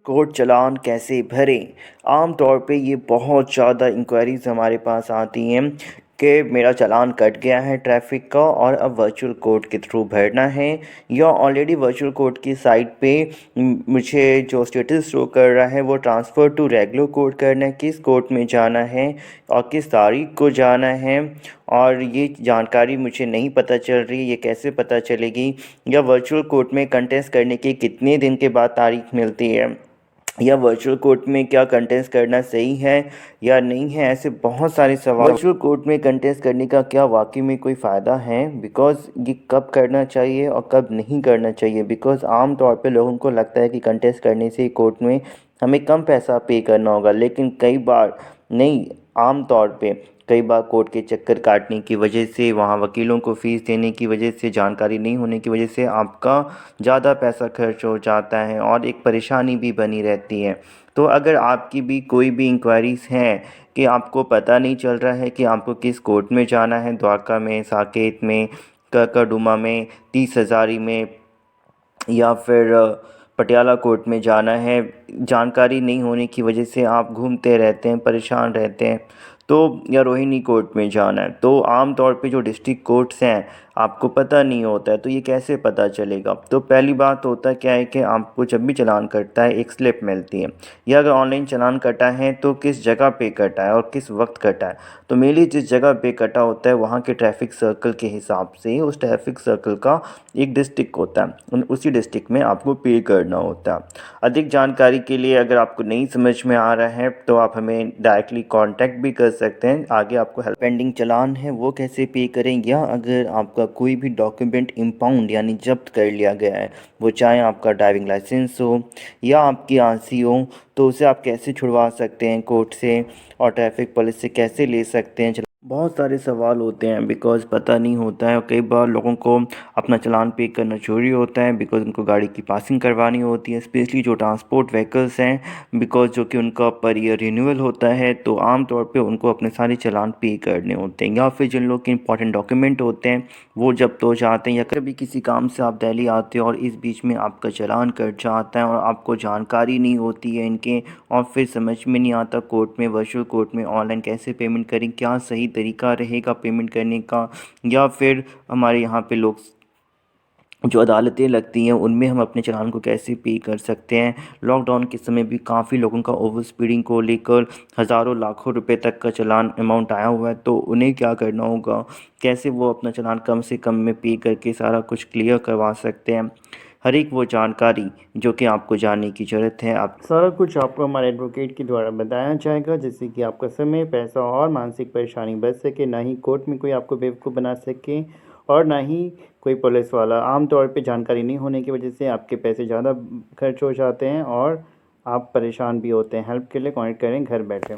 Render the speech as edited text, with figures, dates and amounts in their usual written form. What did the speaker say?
Court चालान कैसे भरें। आम तौर पे ये बहुत ज़्यादा इंक्वायरीज़ हमारे पास आती हैं कि मेरा चालान कट गया है ट्रैफ़िक का और अब वर्चुअल कोर्ट के थ्रू भरना है, या ऑलरेडी वर्चुअल कोर्ट की साइट पे मुझे जो स्टेटस शो कर रहा है वो ट्रांसफ़र टू रेगुलर कोर्ट करना है, किस कोर्ट में जाना है और किस तारीख को जाना है। और ये जानकारी मुझे नहीं पता चल रही, ये कैसे पता चलेगी, या वर्चुअल कोर्ट में कंटेस्ट करने के कितने दिन के बाद तारीख मिलती है, या वर्चुअल कोर्ट में क्या कंटेस्ट करना सही है या नहीं है। ऐसे बहुत सारे सवाल। वर्चुअल कोर्ट में कंटेस्ट करने का क्या वाकई में कोई फ़ायदा है, बिकॉज़ ये कब करना चाहिए और कब नहीं करना चाहिए। बिकॉज़ आम तौर पे लोगों को लगता है कि कंटेस्ट करने से कोर्ट में हमें कम पैसा पे करना होगा, लेकिन कई बार नहीं। आम तौर पे कई बार कोर्ट के चक्कर काटने की वजह से, वहाँ वकीलों को फ़ीस देने की वजह से, जानकारी नहीं होने की वजह से आपका ज़्यादा पैसा खर्च हो जाता है और एक परेशानी भी बनी रहती है। तो अगर आपकी भी कोई भी इंक्वायरीज़ हैं कि आपको पता नहीं चल रहा है कि आपको किस कोर्ट में जाना है, द्वारका में, साकेत में, कड़ुमा में, 30 हज़ारी में, या फिर पटियाला कोर्ट में जाना है, जानकारी नहीं होने की वजह से आप घूमते रहते हैं, परेशान रहते हैं, तो या रोहिणी कोर्ट में जाना है, तो आम तौर पे जो डिस्ट्रिक्ट कोर्ट्स हैं आपको पता नहीं होता है, तो ये कैसे पता चलेगा। तो पहली बात होता क्या है कि आपको जब भी चालान कटता है एक स्लिप मिलती है, या अगर ऑनलाइन चालान कटा है तो किस जगह पे कटा है और किस वक्त कटा है। तो मेनली जिस जगह पे कटा होता है वहाँ के ट्रैफिक सर्कल के हिसाब से उस ट्रैफिक सर्कल का एक डिस्ट्रिक्ट होता है, उसी डिस्ट्रिक्ट में आपको पे करना होता है। अधिक जानकारी के लिए अगर आपको नहीं समझ में आ रहा है तो आप हमें डायरेक्टली कांटेक्ट भी कर सकते हैं, आगे आपको हेल्प। पेंडिंग चालान है वो कैसे पे करें, या अगर आपका कोई भी डॉक्यूमेंट इम्पाउंड यानी जब्त कर लिया गया है, वो चाहे आपका ड्राइविंग लाइसेंस हो या आपकी आरसी हो, तो उसे आप कैसे छुड़वा सकते हैं कोर्ट से, और ट्रैफिक पुलिस से कैसे ले सकते हैं। बहुत सारे सवाल होते हैं, बिकॉज़ पता नहीं होता है, और कई बार लोगों को अपना चालान पे करना ज़रूरी होता है बिकॉज़ उनको गाड़ी की पासिंग करवानी होती है, स्पेशली जो ट्रांसपोर्ट व्हीकल्स हैं, बिकॉज़ जो कि उनका पर ईयर रिन्यूअल होता है, तो आम तौर पे उनको अपने सारे चालान पे करने होते हैं। या फिर जिन लोग के इंपॉर्टेंट डॉक्यूमेंट होते हैं वो जब्त हो जाते हैं, या कभी किसी काम से आप दिल्ली आते हो और इस बीच में आपका चालान कट जाता है और आपको जानकारी नहीं होती है इनके, और फिर समझ में नहीं आता कोर्ट में, वर्चुअल कोर्ट में ऑनलाइन कैसे पेमेंट करें, क्या सही तरीका रहेगा पेमेंट करने का, या फिर हमारे यहाँ पे लोग जो अदालतें लगती हैं उनमें हम अपने चालान को कैसे पे कर सकते हैं। लॉकडाउन के समय भी काफ़ी लोगों का ओवर स्पीडिंग को लेकर हज़ारों लाखों रुपए तक का चालान अमाउंट आया हुआ है, तो उन्हें क्या करना होगा, कैसे वो अपना चालान कम से कम में पे करके सारा कुछ क्लियर करवा सकते हैं। हर एक वो जानकारी जो कि आपको जानने की ज़रूरत है, आप सारा कुछ आपको हमारे एडवोकेट के द्वारा बताया जाएगा, जिससे कि आपका समय, पैसा और मानसिक परेशानी बच सके। ना ही कोर्ट में कोई आपको बेवकूफ़ बना सके और ना ही कोई पुलिस वाला। आम तौर पे जानकारी नहीं होने की वजह से आपके पैसे ज़्यादा खर्च हो जाते हैं और आप परेशान भी होते हैं। हेल्प के लिए कॉन्टेक्ट करें घर बैठे।